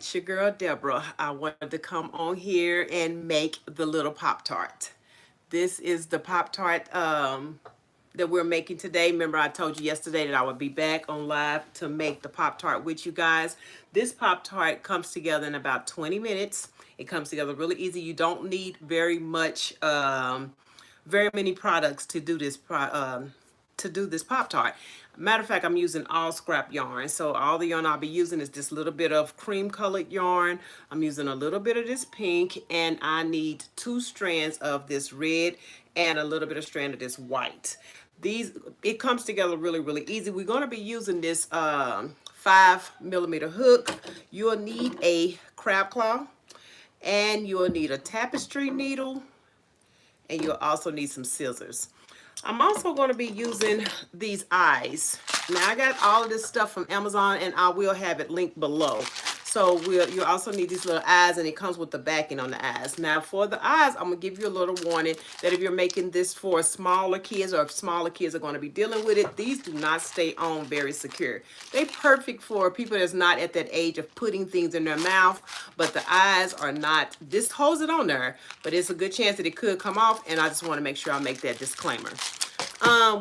it's your girl Deborah. I wanted to come on here and make the little Pop-Tart. This is the Pop-Tart that we're making today. Remember, I told you yesterday that I would be back on live to make the Pop-Tart with you guys. This Pop-Tart comes together in about 20 minutes. It comes together really easy. You don't need very many products to do this Pop-Tart. Matter of fact, I'm using all scrap yarn. So all the yarn I'll be using is this little bit of cream colored yarn. I'm using a little bit of this pink, and I need 2 strands of this red and a little bit of strand of this white. It comes together really easy. We're going to be using this 5mm hook. You'll need a crab claw, and you'll need a tapestry needle, and you'll also need some scissors. I'm also going to be using these eyes. Now, I got all of this stuff from Amazon, and I will have it linked below. So you also need these little eyes, and it comes with the backing on the eyes. Now, for the eyes, I'm going to give you a little warning that if you're making this for smaller kids, or if smaller kids are going to be dealing with it, these do not stay on very secure. They're perfect for people that's not at that age of putting things in their mouth, but the eyes are not. This holds it on there, but it's a good chance that it could come off, and I just want to make sure I make that disclaimer.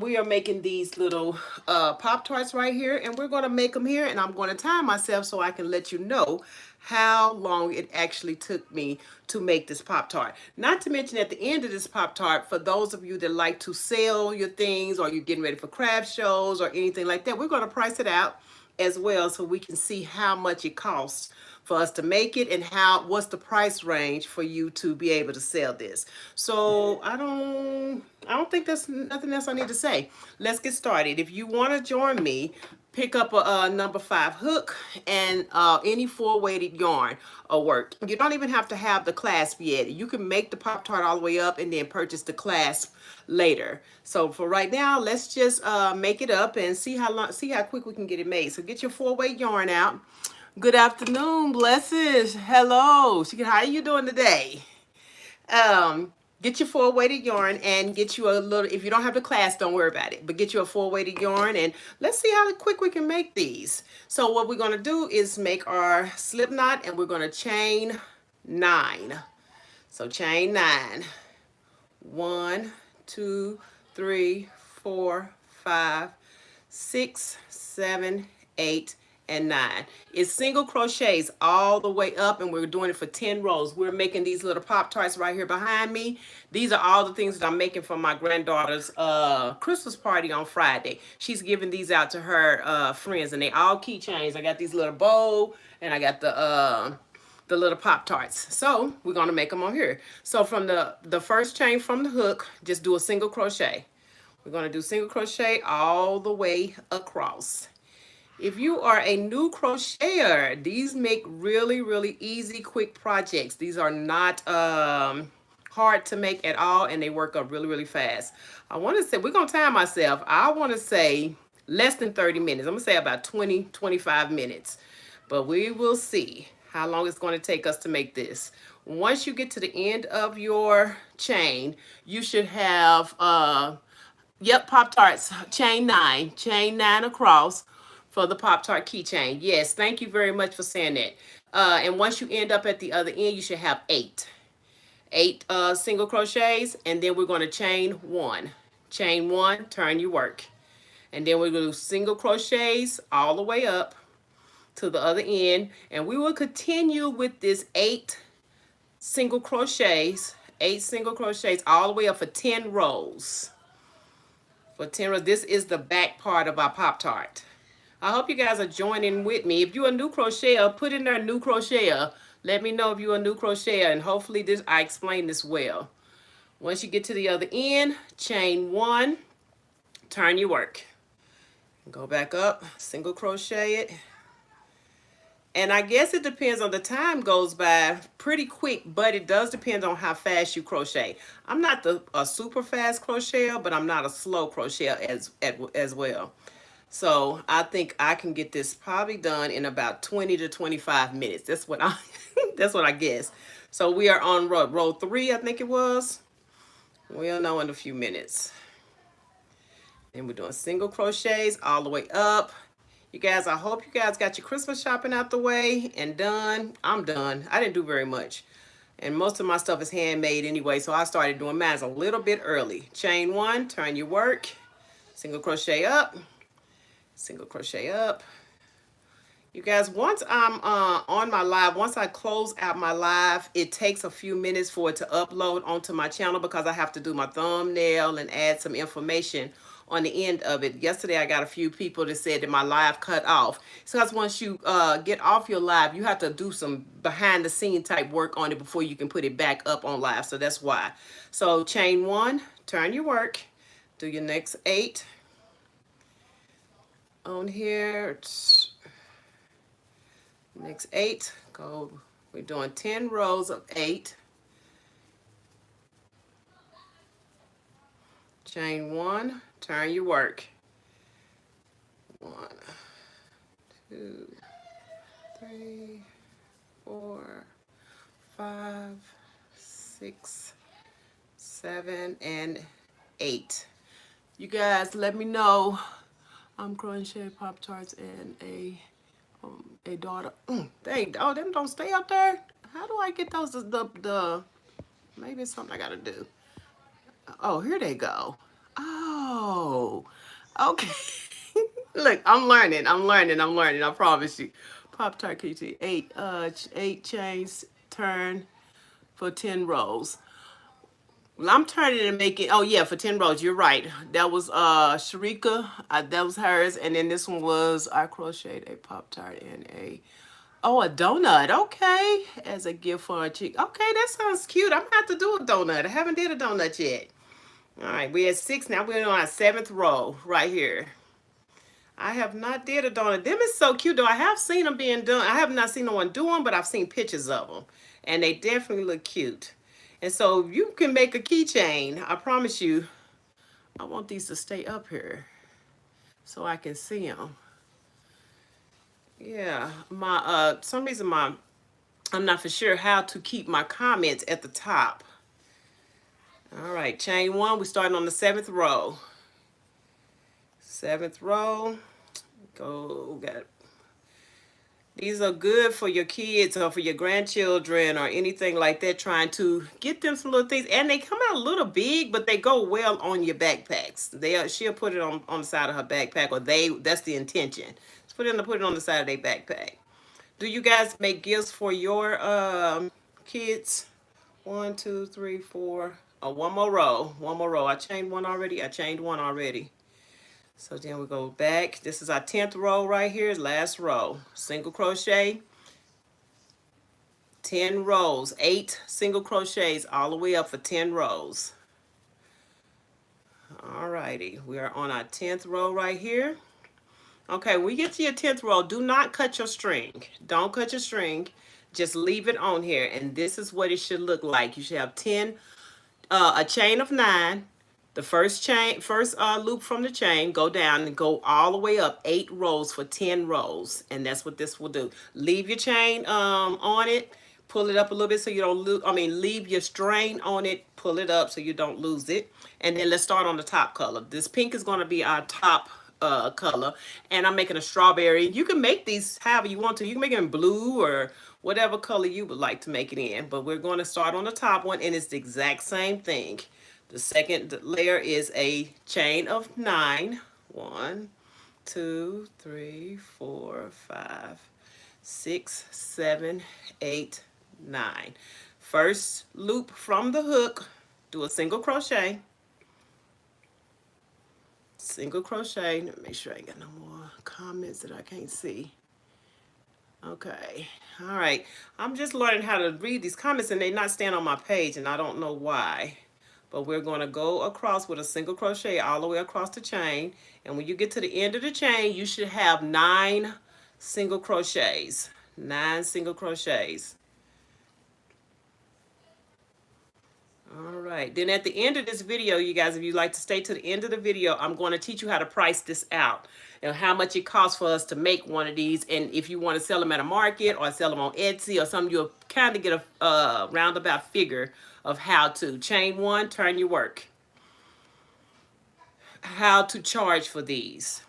We are making these little Pop-Tarts right here, and we're going to make them here, and I'm going to time myself so I can let you know how long it actually took me to make this Pop-Tart. Not to mention at the end of this Pop-Tart, for those of you that like to sell your things, or you're getting ready for craft shows or anything like that, we're going to price it out as well so we can see how much it costs for us to make it, and what's the price range for you to be able to sell this. So I don't think there's nothing else I need to say. Let's get started. If you want to join me, pick up a number 5 hook and any 4-weighted yarn will work. You don't even have to have the clasp yet. You can make the Pop-Tart all the way up and then purchase the clasp later. So for right now, let's just make it up and see how quick we can get it made. So get your 4-weight yarn out. Good afternoon, blessings. Hello. How are you doing today? Get your 4-weighted yarn and get you a little, if you don't have the clasp, don't worry about it, but get you a 4-weighted yarn, and let's see how quick we can make these. So what we're going to do is make our slip knot, and we're going to chain 9. So chain 9. 1, 2, 3, 4, 5, 6, 7, 8, and 9. It's single crochets all the way up, and we're doing it for 10 rows. We're making these little Pop-Tarts right here behind me. These are all the things that I'm making for my granddaughter's Christmas party on Friday. She's giving these out to her friends, and they all keychains. I got these little bow, and I got the little Pop-Tarts. So we're gonna make them on here. So from the first chain from the hook, just do a single crochet. We're gonna do single crochet all the way across. If you are a new crocheter, these make really easy, quick projects. These are not hard to make at all, and they work up really fast. I want to say, we're going to time myself. I want to say less than 30 minutes. I'm going to say about 20-25 minutes. But we will see how long it's going to take us to make this. Once you get to the end of your chain, you should have, Pop-Tarts, chain 9 across for the Pop-Tart keychain. Yes, thank you very much for saying that. And once you end up at the other end, you should have 8 single crochets, and then we're going to chain 1. Chain 1, turn your work. And then we're going to do single crochets all the way up to the other end, and we will continue with this 8 single crochets all the way up for 10 rows. For 10 rows, this is the back part of our Pop-Tart. I hope you guys are joining with me. If you're a new crocheter, put in there new crocheter. Let me know if you're a new crocheter, and hopefully I explained this well. Once you get to the other end, chain 1, turn your work. Go back up, single crochet it. And I guess it depends on the time goes by pretty quick, but it does depend on how fast you crochet. I'm not a super fast crocheter, but I'm not a slow crocheter as well. So I think I can get this probably done in about 20 to 25 minutes. That's what I guess. So we are on row 3, I think it was. We'll know in a few minutes. And we're doing single crochets all the way up. You guys, I hope you guys got your Christmas shopping out the way and done. I'm done. I didn't do very much. And most of my stuff is handmade anyway, so I started doing mine a little bit early. Chain one, turn your work, single crochet up, single crochet up. You guys, once I'm on my live, once I close out my live, it takes a few minutes for it to upload onto my channel because I have to do my thumbnail and add some information on the end of it. Yesterday, I got a few people that said that my live cut off. So that's once you get off your live, you have to do some behind the scene type work on it before you can put it back up on live. So that's why. So chain one, turn your work, do your next 8 on here. Next 8, go, we're doing 10 rows of 8. Chain 1, turn your work. 1, 2, 3, 4, 5, 6, 7, and 8. You guys, let me know. I'm crocheting Pop-Tarts and a daughter. Dang, oh, them don't stay up there. How do I get those? Maybe it's something I gotta do. Oh, here they go. Oh, okay. Look, I'm learning. I promise you. Pop-Tart Keychain 8 chains turn for 10 rows. Well, I'm turning and making, oh yeah, for 10 rows, you're right. That was Sharika, that was hers, and then this one was, I crocheted a Pop-Tart and a donut, okay, as a gift for a chick. Okay, that sounds cute. I'm gonna have to do a donut. I haven't did a donut yet. All right, we're at 6 now. We're on our 7th row right here. I have not did a donut. Them is so cute though. I have seen them being done. I have not seen no one do them, but I've seen pictures of them, and they definitely look cute. And so you can make a keychain. I promise you. I want these to stay up here so I can see them. Yeah, some reason I'm not for sure how to keep my comments at the top. All right, chain 1. We're starting on the 7th row. 7th row. Go, got it. These are good for your kids or for your grandchildren or anything like that, trying to get them some little things. And they come out a little big, but they go well on your backpacks. She'll put it on the side of her backpack, or that's the intention. Just put it on the side of their backpack. Do you guys make gifts for your kids? 1, 2, 3, 4. Oh, one more row. One more row. I chained one already. So then we go back. This is our 10th row right here, last row. Single crochet, 10 rows, 8 single crochets all the way up for 10 rows. Alrighty, we are on our 10th row right here. Okay, when we get to your 10th row, do not cut your string. Don't cut your string. Just leave it on here, and this is what it should look like. You should have a chain of 9. The first loop from the chain, go down and go all the way up 8 rows for 10 rows. And that's what this will do. Leave your chain on it. Pull it up a little bit so you don't lose, leave your strain on it. Pull it up so you don't lose it. And then let's start on the top color. This pink is going to be our top color. And I'm making a strawberry. You can make these however you want to. You can make them in blue or whatever color you would like to make it in. But we're going to start on the top one, and it's the exact same thing. The second layer is a chain of 9. 1, 2, 3, 4, 5, 6, 7, 8, 9. First loop from the hook, do a single crochet. Single crochet. Let me make sure I ain't got no more comments that I can't see. Okay. All right. I'm just learning how to read these comments, and they're not staying on my page, and I don't know why. But we're going to go across with a single crochet all the way across the chain. And when you get to the end of the chain, you should have 9 single crochets. 9 single crochets. All right. Then at the end of this video, you guys, if you'd like to stay to the end of the video, I'm going to teach you how to price this out. And how much it costs for us to make one of these. And if you want to sell them at a market or sell them on Etsy or something, you'll kind of get a roundabout figure of how to. Chain 1, turn your work. How to charge for these.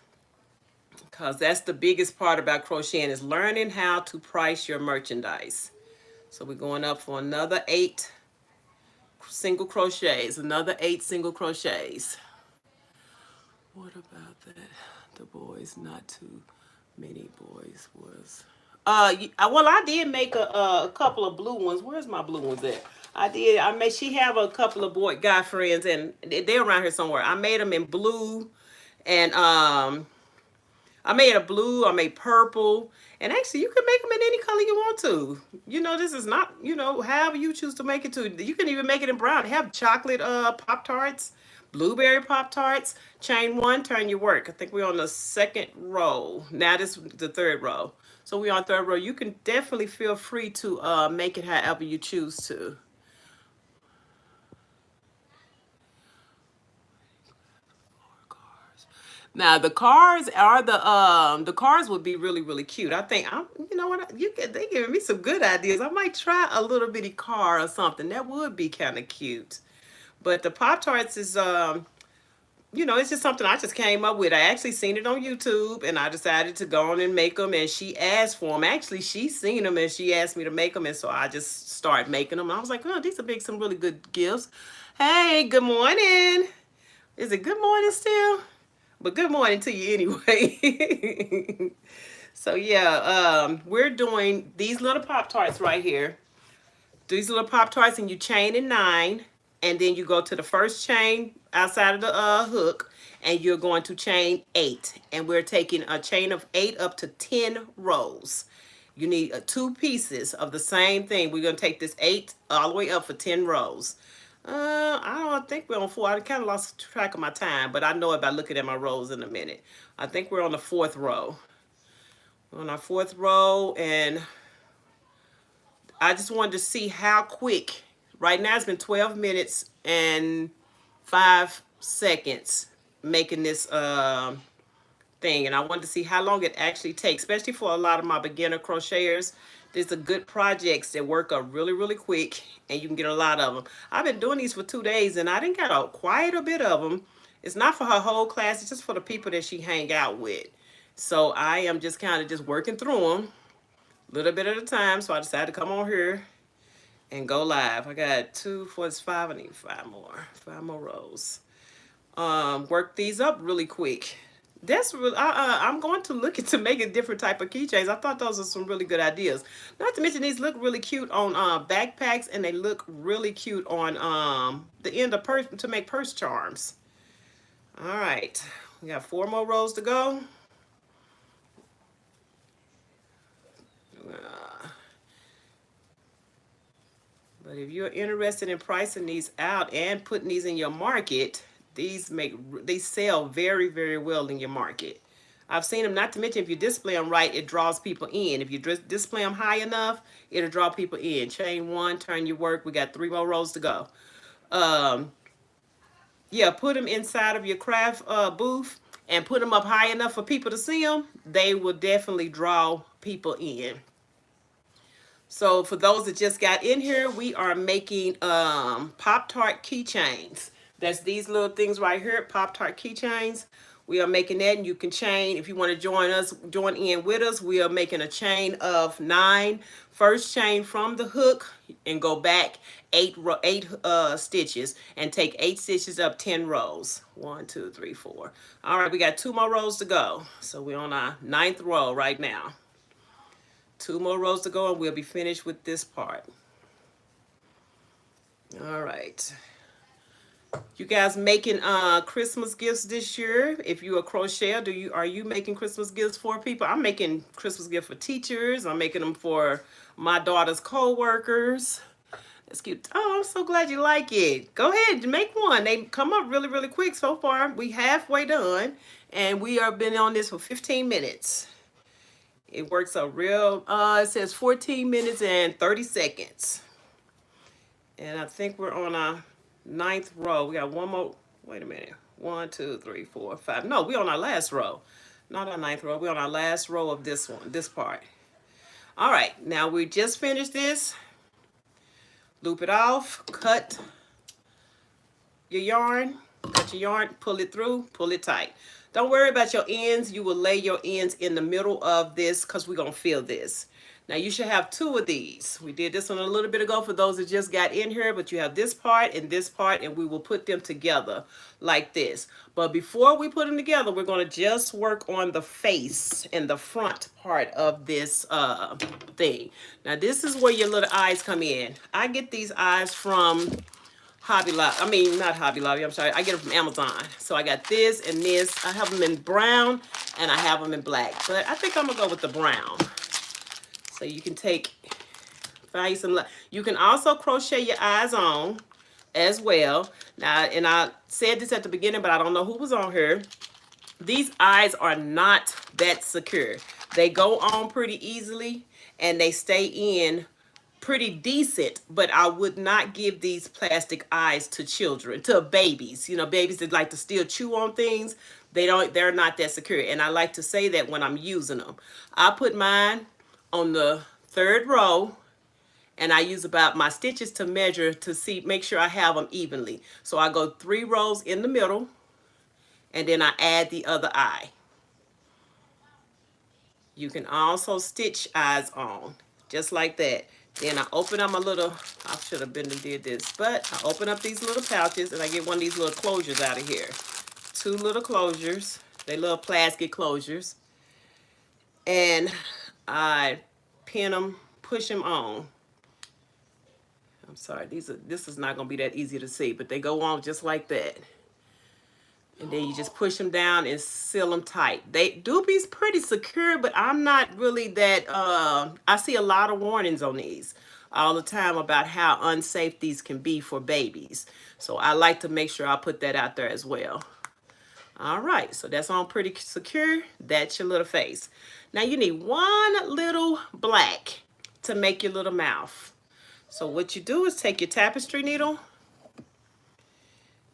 because that's the biggest part about crocheting is learning how to price your merchandise. So we're going up for another 8 single crochets, another 8 single crochets. What about that? The boys, not too many boys was. Well, I did make a couple of blue ones. Where's my blue ones at? I did. I made. She have a couple of guy friends, and they're around here somewhere. I made them in blue, and I made a blue, I made purple, and actually you can make them in any color you want to. You know, this is not, you know, however you choose to make it to. You can even make it in brown. Have chocolate Pop-Tarts, blueberry Pop-Tarts, chain 1, turn your work. I think we're on the 2nd row. Now this is the 3rd row. So we're on 3rd row. You can definitely feel free to make it however you choose to. Now the cards are the cards would be really cute. I think you know what, they giving me some good ideas. I might try a little bitty card or something. That would be kind of cute. But the Pop-Tarts is you know, it's just something I just came up with. I actually seen it on YouTube and I decided to go on and make them, and she asked for them. Actually, she seen them and she asked me to make them, and so I just started making them. And I was like, oh, these would make some really good gifts. Hey, good morning. Is it good morning still? But good morning to you anyway. So yeah, we're doing these little Pop-Tarts right here. These little Pop-Tarts, and you chain in 9, and then you go to the first chain outside of the hook, and you're going to chain 8. And we're taking a chain of 8 up to 10 rows. You need 2 pieces of the same thing. We're going to take this 8 all the way up for 10 rows. I don't think we're on 4. I kind of lost track of my time, but I know it by looking at my rows in a minute. I think we're on the 4th row. We're on our 4th row, and I just wanted to see how quick. Right now it's been 12 minutes and 5 seconds making this thing, and I wanted to see how long it actually takes, especially for a lot of my beginner crocheters. These are good projects that work up really quick, and you can get a lot of them. I've been doing these for 2 days, and I didn't get quite a bit of them. It's not for her whole class. It's just for the people that she hang out with. So I am just kind of just working through them a little bit at a time. So I decided to come on here and go live. I got 2, 4, 5. I need 5 more. 5 more rows. Work these up really quick. That's really, I'm going to look into making different type of keychains. I thought those are some really good ideas. Not to mention these look really cute on backpacks, and they look really cute on the end of purse, to make purse charms. All right, we got 4 more rows to go. But if you're interested in pricing these out and putting these in your market, they sell very well in your market. I've seen them. Not to mention, if you display them right, it draws people in. If you display them high enough, it'll draw people in. Chain 1, turn your work. We got 3 more rows to go. Yeah, put them inside of your craft booth and put them up high enough for people to see them. They will definitely draw people in. So for those that just got in here, we are making Pop-Tart keychains. That's these little things right here, Pop-Tart keychains. We are making that, and you can chain, if you want to join in with us, we are making a chain of 9. First chain from the hook and go back 8 stitches, and take 8 stitches up 10 rows. 1, 2, 3, 4. All right, we got 2 more rows to go. So we're on our 9th row right now. 2 more rows to go, and we'll be finished with this part. All right. You guys making Christmas gifts this year? If you're a crocheter, are you making Christmas gifts for people? I'm making Christmas gifts for teachers. I'm making them for my daughter's co-workers. That's cute. Oh, I'm so glad you like it. Go ahead, make one. They come up really quick so far. We halfway done, and we have been on this for 15 minutes. It works out real, it says 14 minutes and 30 seconds. And I think we're on our 9th row. We got 1 more, wait a minute. 1, 2, 3, 4, 5. No, we're on our last row. Not our 9th row, we're on our last row of this one, this part. All right, now we just finished this. Loop it off, cut your yarn, pull it through, pull it tight. Don't worry about your ends. You will lay your ends in the middle of this because we're going to fill this. Now you should have two of these. We did this one a little bit ago for those that just got in here, but you have this part, and we will put them together like this. But before we put them together, we're going to just work on the face and the front part of this thing. Now this is where your little eyes come in. I get these eyes from Hobby Lobby. I mean, not Hobby Lobby, I'm sorry. I get them from Amazon. So I got this and this. I have them in brown and I have them in black. But I think I'm going to go with the brown. So you can find some, you can also crochet your eyes on as well. Now, and I said this at the beginning, but I don't know who was on here. These eyes are not that secure. They go on pretty easily and they stay in pretty decent, but I would not give these plastic eyes to children, to babies. You know, babies that like to still chew on things. They're not that secure. And I like to say that when I'm using them. I put mine on the third row and I use about my stitches to measure to make sure I have them evenly. So I go 3 rows in the middle and then I add the other eye. You can also stitch eyes on just like that. Then I open up my little, I should have been and did this, but I open up these little pouches and I get one of these little closures out of here. 2 little closures. They little plastic closures. And I pin them, push them on. I'm sorry, this is not going to be that easy to see, but they go on just like that. And then you just push them down and seal them tight. They do be pretty secure, but I'm not really that, I see a lot of warnings on these all the time about how unsafe these can be for babies. So I like to make sure I put that out there as well. All right, so that's on pretty secure. That's your little face. Now you need one little black to make your little mouth. So what you do is take your tapestry needle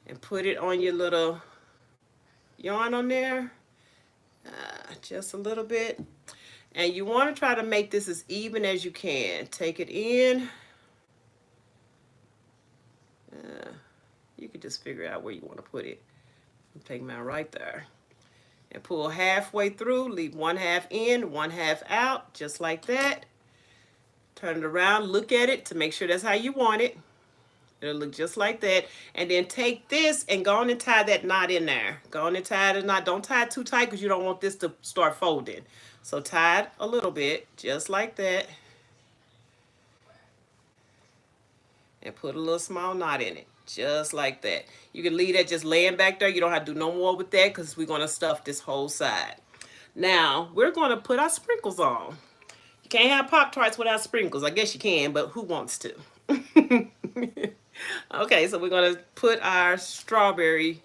and put it on your little yarn on there, just a little bit. And you want to try to make this as even as you can. Take it in. You can just figure out where you want to put it. Take mine right there. And pull halfway through, leave 1/2 in, 1/2 out, just like that. Turn it around, look at it to make sure that's how you want it. It'll look just like that. And then take this and go on and tie that knot in there. Go on and tie the knot. Don't tie it too tight because you don't want this to start folding. So tie it a little bit, just like that. And put a little small knot in it, just like that. You can leave that just laying back there. You don't have to do no more with that because we're going to stuff this whole side. Now, we're going to put our sprinkles on. You can't have Pop-Tarts without sprinkles. I guess you can, but who wants to? Okay, so we're going to put our strawberry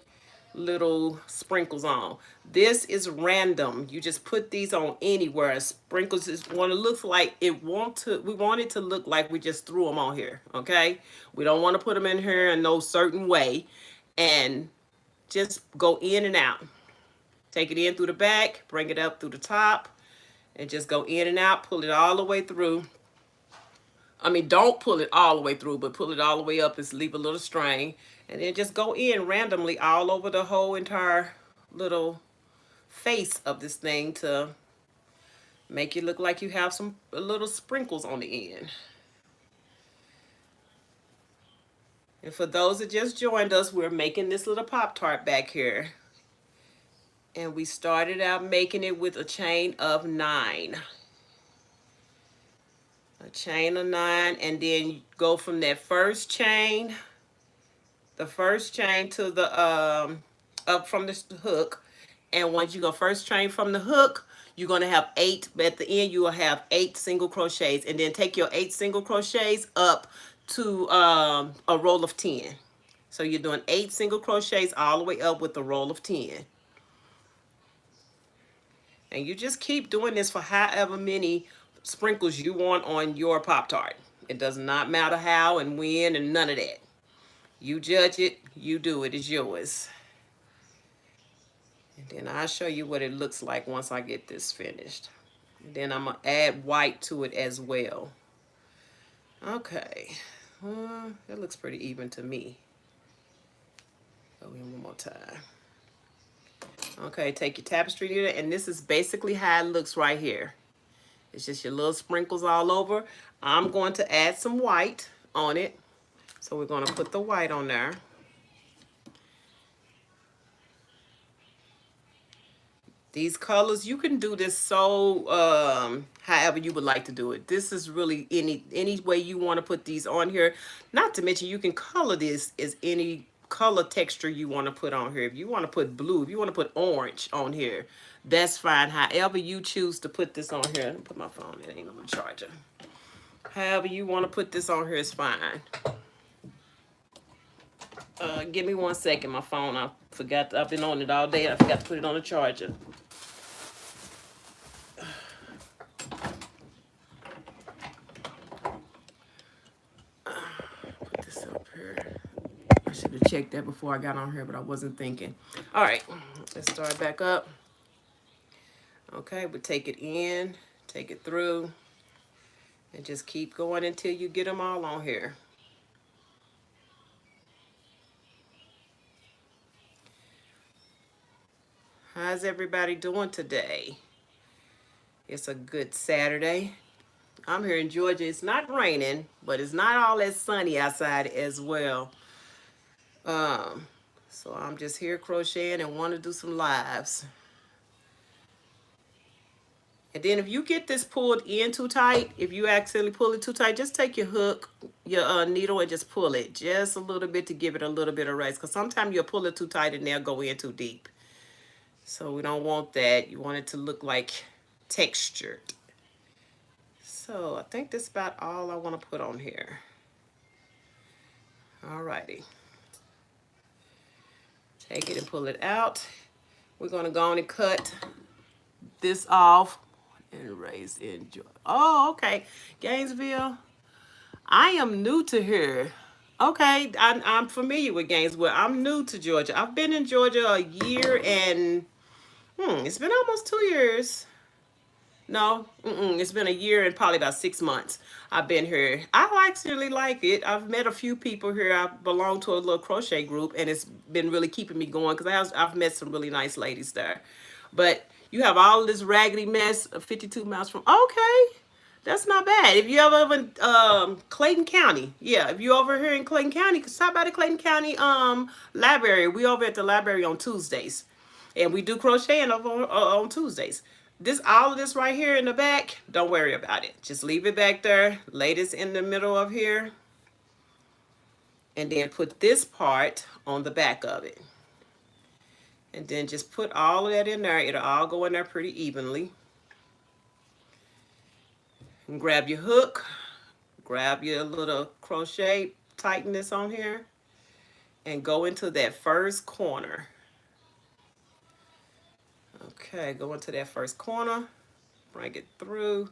little sprinkles on. This is random. You just put these on anywhere. Sprinkles is want to look like it we want it to look like we just threw them on here, okay? We don't want to put them in here in no certain way, and just go in and out. Take it in through the back, bring it up through the top, and just go in and out. Pull it all the way through. I mean, don't pull it all the way through, but pull it all the way up and leave a little string. And then just go in randomly all over the whole entire little face of this thing to make it look like you have some little sprinkles on the end. And for those that just joined us, we're making this little Pop-Tart back here. And we started out making it with a chain of 9. A chain of 9, and then go from that first chain, the first chain to the up from the hook. And once you go first chain from the hook, you're going to have 8, but at the end you will have 8 single crochets, and then take your 8 single crochets up to a roll of 10. So you're doing 8 single crochets all the way up with a roll of 10. And you just keep doing this for however many sprinkles you want on your Pop-Tart. It does not matter how and when and none of that. You judge it, you do it, it's yours. And then I'll show you what it looks like once I get this finished. And then I'm going to add white to it as well. Okay, that looks pretty even to me. Go in one more time. Okay, take your tapestry needle, and this is basically how it looks right here. It's just your little sprinkles all over. I'm going to add some white on it. So we're going to put the white on there. These colors, you can do this so however you would like to do it. This is really any way you want to put these on here. Not to mention you can color this as any color texture you want to put on here. If you want to put blue, if you want to put orange on here, that's fine. However you choose to put this on here. Let me put my phone, it ain't on the charger. However you want to put this on here is fine. Give me 1 second. My phone, I forgot. I've been on it all day. I forgot to put it on the charger. Put this up here. I should have checked that before I got on here, but I wasn't thinking. All right, let's start back up. Okay, we take it in, take it through, and just keep going until you get them all on here. How's everybody doing today? It's a good Saturday. I'm here in Georgia. It's not raining, but it's not all that sunny outside as well. So I'm just here crocheting and want to do some lives. And then if you get this pulled in too tight, if you accidentally pull it too tight, just take your hook, your needle, and just pull it just a little bit to give it a little bit of rest. Because sometimes you'll pull it too tight and they'll go in too deep. So we don't want that. You want it to look like textured. So I think that's about all I want to put on here. Alrighty. Take it and pull it out. We're going to go on and cut this off and raise enjoy. Oh, okay. Gainesville. I am new to here. Okay, I'm familiar with Gainesville. I'm new to Georgia. I've been in Georgia a year and it's been almost 2 years. No, it's been a year and probably about 6 months I've been here. I actually like it. I've met a few people here. I belong to a little crochet group, and it's been really keeping me going because I've met some really nice ladies there. But you have all this raggedy mess of 52 miles from. Okay, that's not bad. If you ever in Clayton County, yeah, if you over here in Clayton County, stop by the Clayton County library. We over at the library on Tuesdays, and we do crocheting over on Tuesdays. All of this right here in the back, don't worry about it. Just leave it back there. Lay this in the middle of here, and then put this part on the back of it. And then just put all of that in there. It'll all go in there pretty evenly. And grab your hook, grab your little crochet, tighten this on here, and go into that first corner. Okay, go into that first corner, bring it through.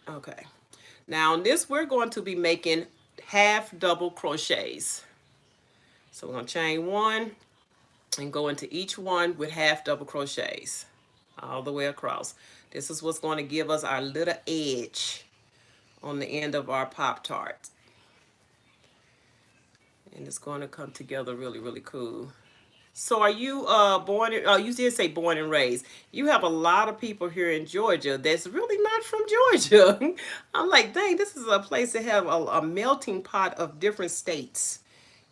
Okay, now on this we're going to be making half double crochets. So we're going to chain one and go into each one with half double crochets all the way across. This is what's going to give us our little edge on the end of our Pop-Tart. And it's going to come together really, really cool. So are you you did say born and raised. You have a lot of people here in Georgia that's really not from Georgia. I'm like, dang, this is a place that have a melting pot of different states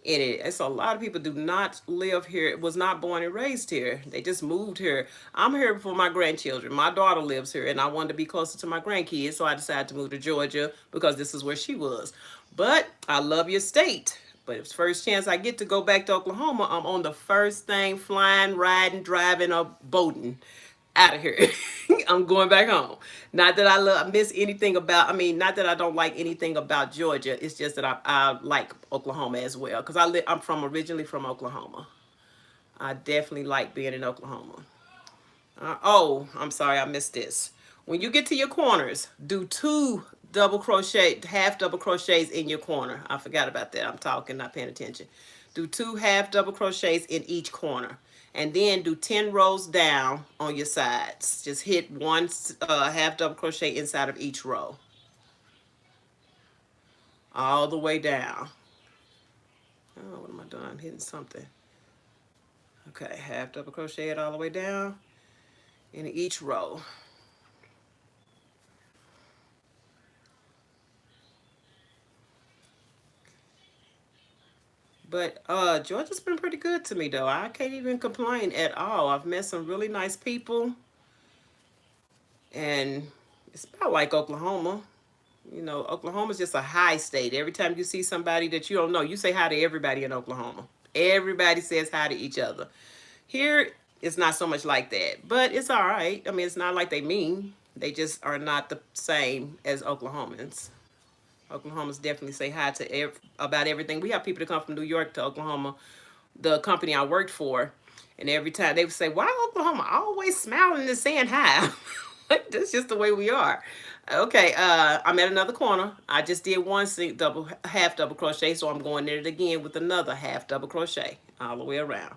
in it. And so a lot of people do not live here, was not born and raised here. They just moved here. I'm here for my grandchildren. My daughter lives here and I wanted to be closer to my grandkids, so I decided to move to Georgia because this is where she was. But I love your state. But if first chance I get to go back to Oklahoma, I'm on the first thing, flying, riding, driving, or boating out of here. I'm going back home. Not that I miss anything about, not that I don't like anything about Georgia. It's just that I like Oklahoma as well. Because I'm originally from Oklahoma. I definitely like being in Oklahoma. Oh, I'm sorry, I missed this. When you get to your corners, do half double crochets in your corner. I forgot about that. I'm talking, not paying attention. Do 2 half double crochets in each corner. And then do 10 rows down on your sides. Just hit one half double crochet inside of each row. All the way down. Oh, what am I doing? I'm hitting something. Okay, half double crochet it all the way down in each row. But Georgia's been pretty good to me though. I can't even complain at all. I've met some really nice people, and it's about like Oklahoma. You know, Oklahoma's just a high state. Every time you see somebody that you don't know, you say hi to everybody in Oklahoma. Everybody says hi to each other. Here, it's not so much like that, but it's all right. I mean, it's not like they mean. They just are not the same as Oklahomans. Oklahomans definitely say hi to about everything. We have people that come from New York to Oklahoma, the company I worked for, and every time they would say, "Why Oklahoma always smiling and saying hi?" That's just the way we are. Okay, I'm at another corner. I just did one half double crochet, so I'm going in it again with another half double crochet all the way around.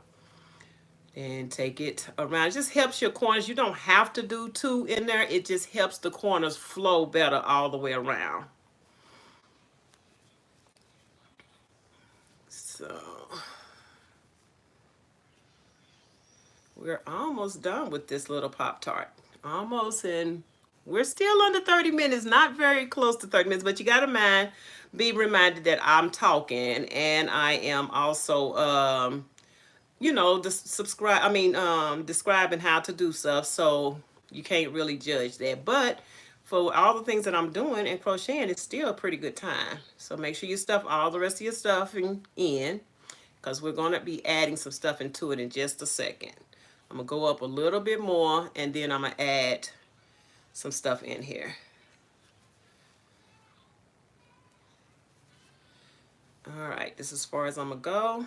And take it around. It just helps your corners. You don't have to do two in there. It just helps the corners flow better all the way around. So we're almost done with this little Pop-Tart. Almost, and we're still under 30 minutes, not very close to 30 minutes, but you gotta be reminded that I'm talking, and I am also you know, describing how to do stuff, so you can't really judge that. But for all the things that I'm doing and crocheting, it's still a pretty good time. So make sure you stuff all the rest of your stuff in, because we're going to be adding some stuff into it in just a second. I'm going to go up a little bit more, and then I'm going to add some stuff in here. All right, this is as far as I'm going to go.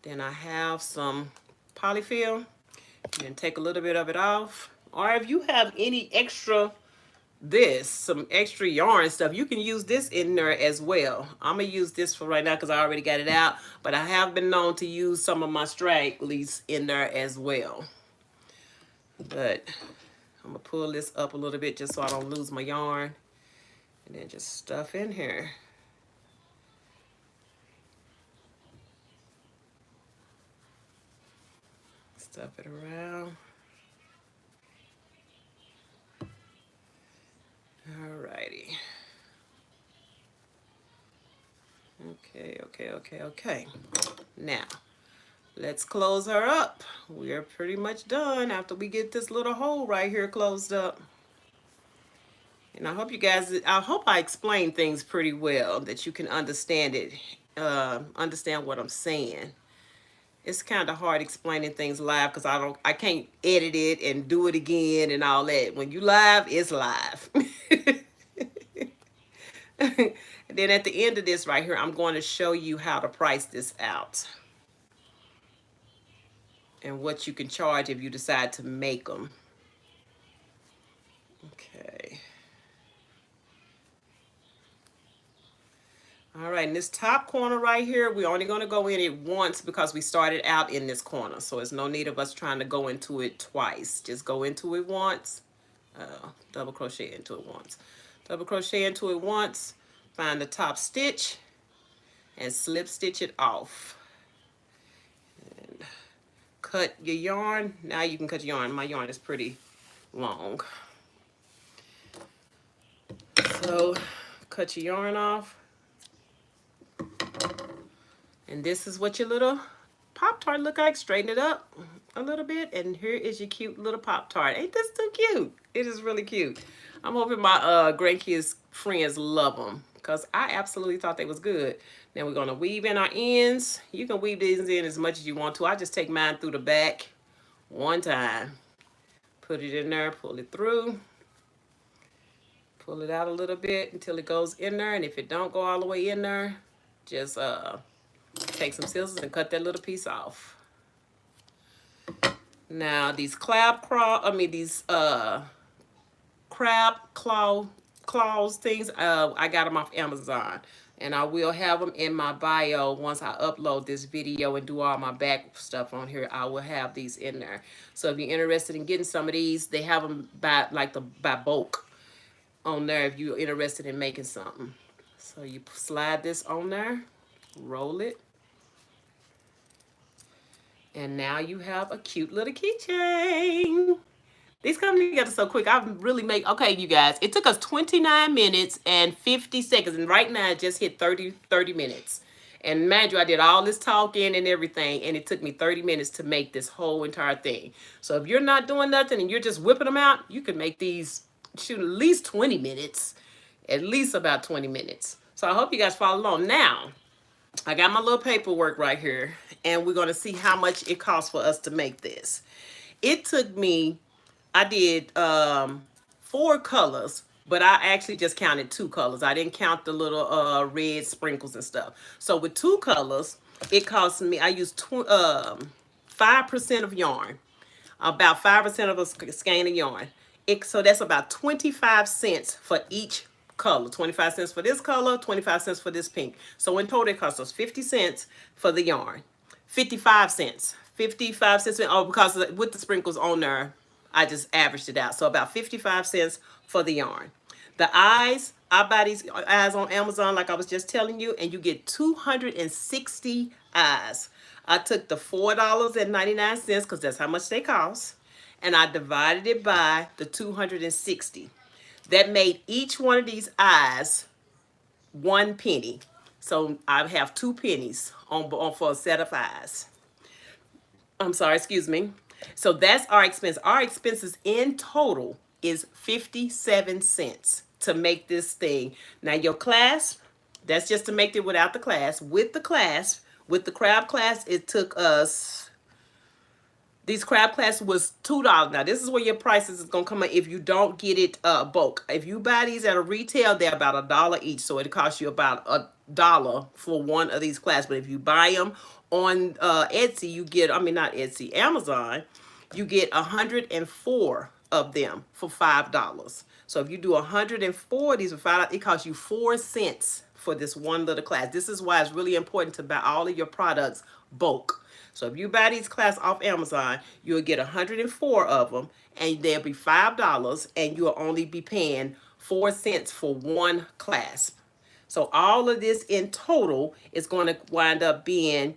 Then I have some polyfill. And take a little bit of it off. Or if you have any extra some extra yarn stuff, you can use this in there as well. I'm going to use this for right now because I already got it out. But I have been known to use some of my stragglies in there as well. But I'm going to pull this up a little bit just so I don't lose my yarn. And then just stuff in here. Stuff it around. Alrighty. Okay. Now, let's close her up. We're pretty much done after we get this little hole right here closed up. And I hope I explained things pretty well, that you can understand it, understand what I'm saying. It's kind of hard explaining things live because I can't edit it and do it again and all that. When you live, it's live. And then at the end of this right here, I'm going to show you how to price this out and what you can charge if you decide to make them. Okay. All right, in this top corner right here, we're only going to go in it once because we started out in this corner. So there's no need of us trying to go into it twice. Just go into it once, double crochet into it once. Double crochet into it once, find the top stitch, and slip stitch it off. And cut your yarn. Now you can cut your yarn. My yarn is pretty long. So cut your yarn off. And this is what your little Pop-Tart look like. Straighten it up a little bit. And here is your cute little Pop-Tart. Ain't this too cute? It is really cute. I'm hoping my grandkids friends love them because I absolutely thought they was good. Now we're going to weave in our ends. You can weave these in as much as you want to. I just take mine through the back one time. Put it in there, pull it through. Pull it out a little bit until it goes in there. And if it don't go all the way in there, just take some scissors and cut that little piece off. Now these crab claws things, I got them off Amazon, and I will have them in my bio once I upload this video and do all my back stuff on here. I will have these in there. So if you're interested in getting some of these, they have them by bulk on there if you're interested in making something. So you slide this on there, roll it, And now you have a cute little keychain. These come together so quick. I really okay, you guys. It took us 29 minutes and 50 seconds. And right now it just hit 30 minutes. And mind you, I did all this talking and everything. And it took me 30 minutes to make this whole entire thing. So if you're not doing nothing and you're just whipping them out, you can make these, shoot, at least 20 minutes. At least about 20 minutes. So I hope you guys follow along. Now, I got my little paperwork right here. And we're going to see how much it costs for us to make this. It took me, I did 4 colors, but I actually just counted 2 colors. I didn't count the little red sprinkles and stuff. So with 2 colors, it cost me, I used 5% of yarn, about 5% of a skein of yarn. So that's about 25 cents for each color. 25 cents for this color, 25 cents for this pink. So in total, it cost us 50 cents for the yarn. 55 cents. 55 cents. Oh, because with the sprinkles on there, I just averaged it out. So about 55 cents for the yarn. The eyes, I buy these eyes on Amazon like I was just telling you, and you get 260 eyes. I took the $4.99 because that's how much they cost, and I divided it by the 260. That made each one of these eyes 1 penny. So I have 2 pennies on for a set of eyes. I'm sorry, excuse me. So that's our expense. Our expenses in total is 57 cents to make this thing. Now your clasp, that's just to make it without the clasp. With the clasp, with the crab clasp, it took us, these crab clasps was $2. Now this is where your prices is gonna come in if you don't get it bulk. If you buy these at a retail, they're about $1 each, so it costs you about $1 for one of these clasps. But if you buy them on Etsy, you get, I mean not Etsy, Amazon, you get 104 of them for $5. So if you do 104 of these for $5, it costs you 4 cents for this one little class. This is why it's really important to buy all of your products bulk. So if you buy these clasps off Amazon, you'll get 104 of them, and they'll be $5, and you'll only be paying 4 cents for one clasp. So all of this in total is going to wind up being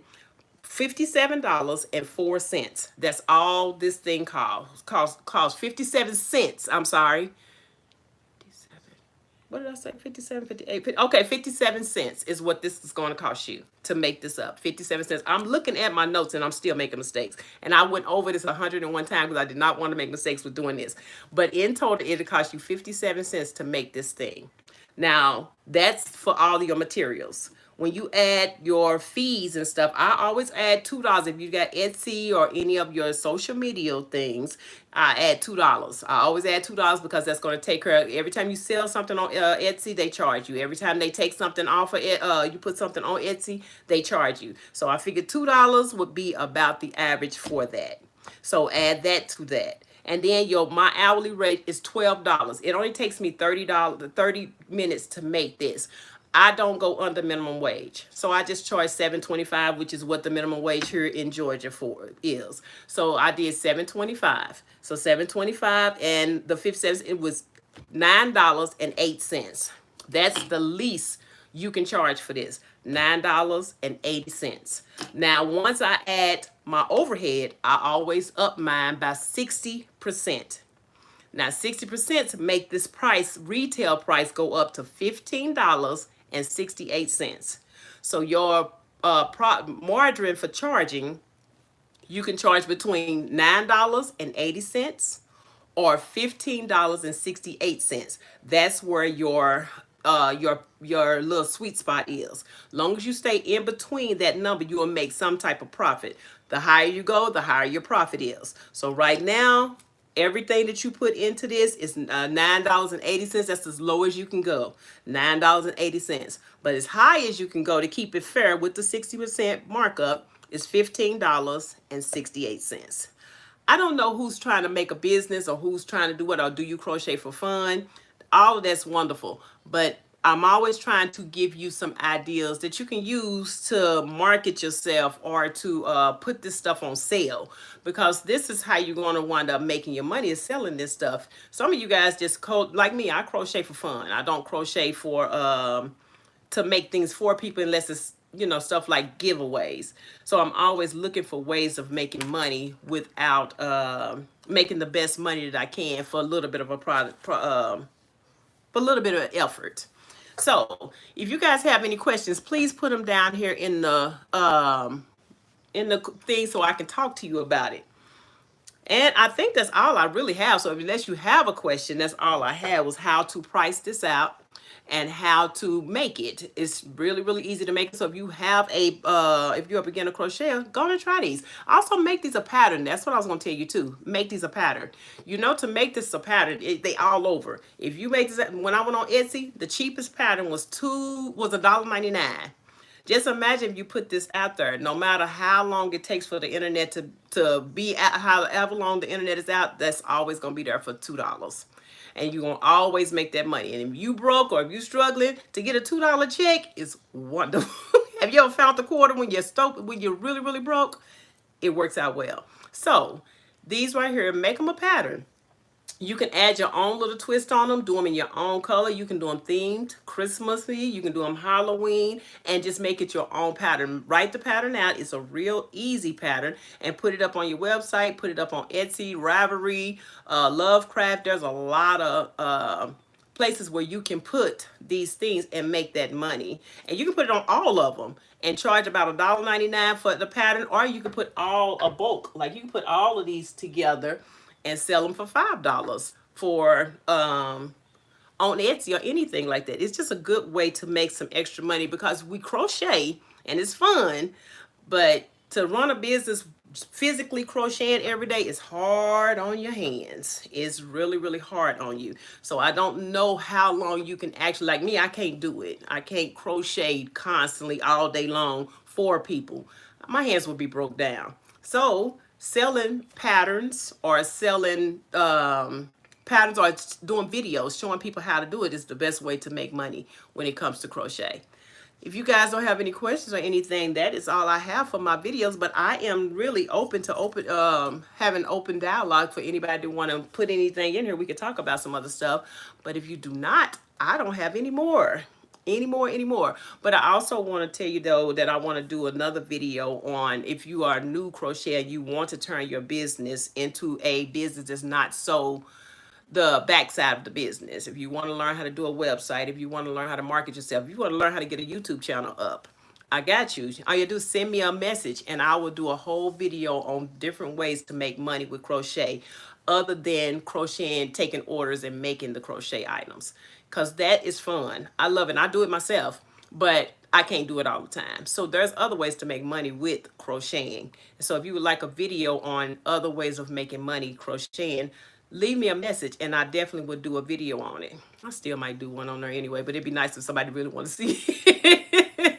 $57.04. That's all this thing costs 57 cents. I'm sorry. What did I say? 57, 58. Okay, 57 cents is what this is going to cost you to make this up. 57 cents. I'm looking at my notes and I'm still making mistakes. And I went over this 101 times because I did not want to make mistakes with doing this. But in total, it'll cost you 57 cents to make this thing. Now, that's for all of your materials. When you add your fees and stuff, I always add $2. If you got Etsy or any of your social media things, I add $2. I always add $2 because that's going to take care of every time you sell something on Etsy, they charge you. Every time they take something off of it, you put something on Etsy, they charge you. So I figured $2 would be about the average for that. So add that to that. And then my hourly rate is $12. It only takes me $30 minutes to make this. I don't go under minimum wage. So I just charge $7.25, which is what the minimum wage here in Georgia is. So I did $7.25. So $7.25 and the 57 it was $9.08. That's the least you can charge for this. $9.80. Now, once I add my overhead, I always up mine by 60%. Now, 60% to make this retail price, go up to $15.68. So your margin for charging, you can charge between $9.80 or $15.68. That's where your little sweet spot is. Long as you stay in between that number, you will make some type of profit. The higher you go, the higher your profit is. So right now, everything that you put into this is $9.80. That's as low as you can go, $9.80. But as high as you can go to keep it fair with the 60% markup is $15.68. I don't know who's trying to make a business or who's trying to do what, or do you crochet for fun? All of that's wonderful, but I'm always trying to give you some ideas that you can use to market yourself or to put this stuff on sale, because this is how you're going to wind up making your money, is selling this stuff. Some of you guys just like me, I crochet for fun. I don't crochet for to make things for people unless it's you know, stuff like giveaways. So I'm always looking for ways of making money without making the best money that I can for a little bit of a product, for a little bit of effort. So if you guys have any questions, please put them down here in the thing so I can talk to you about it. And I think that's all I really have. So unless you have a question, that's all I had was how to price this out and how to make it. It's really, really easy to make. So if you have if you're a beginner crocheter, go and try these. Also make these a pattern. That's what I was going to tell you too. Make these a pattern. You know, to make this a pattern, they all over. If you make this, when I went on Etsy, the cheapest pattern was $1.99. Just imagine if you put this out there, no matter how long it takes for the internet to be at, however long the internet is out, that's always going to be there for $2. And you're going to always make that money. And if you broke or if you're struggling to get a $2 check, it's wonderful. Have you ever found the quarter when you're really, really broke? It works out well. So these right here, make them a pattern. You can add your own little twist on them, do them in your own color. You can do them themed, Christmassy. You can do them Halloween, and just make it your own pattern. Write the pattern out. It's a real easy pattern, and put it up on your website. Put it up on Etsy, Ravelry, Lovecraft. There's a lot of places where you can put these things and make that money. And you can put it on all of them and charge about $1.99 for the pattern, or you can put all a bulk. Like you can put all of these together and sell them for $5 for on Etsy or anything like that. It's just a good way to make some extra money because we crochet and it's fun, but to run a business physically crocheting every day is hard on your hands. It's really, really hard on you. So I don't know how long you can actually, like me, I can't do it. I can't crochet constantly all day long for people. My hands will be broke down. So selling patterns or selling patterns or doing videos showing people how to do it is the best way to make money when it comes to crochet. If you guys don't have any questions or anything, that is all I have for my videos, but I am really open to having open dialogue for anybody to want to put anything in here. We could talk about some other stuff, but if you do not, I don't have any more. But I also want to tell you though that I want to do another video on if you are a new crocheter and you want to turn your business into a business that's not so the backside of the business. If you want to learn how to do a website, if you want to learn how to market yourself, if you want to learn how to get a YouTube channel up, I got you. All you do is send me a message and I will do a whole video on different ways to make money with crochet other than crocheting, taking orders and making the crochet items. Because that is fun. I love it. I do it myself, but I can't do it all the time. So there's other ways to make money with crocheting. So if you would like a video on other ways of making money crocheting, leave me a message and I definitely would do a video on it. I still might do one on there anyway, but it'd be nice if somebody really want to see it.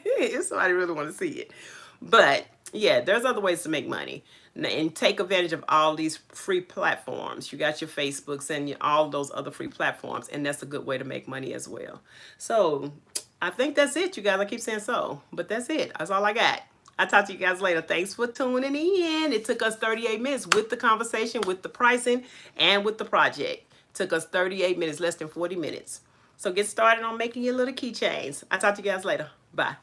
If somebody really want to see it. But yeah, there's other ways to make money. And take advantage of all these free platforms. You got your Facebooks and all those other free platforms, and that's a good way to make money as well. So I think that's it, you guys. I keep saying so, but that's it. That's all I got. I'll talk to you guys later. Thanks for tuning in. It took us 38 minutes with the conversation, with the pricing, and with the project. It took us 38 minutes, less than 40 minutes. So get started on making your little keychains. I'll talk to you guys later. Bye.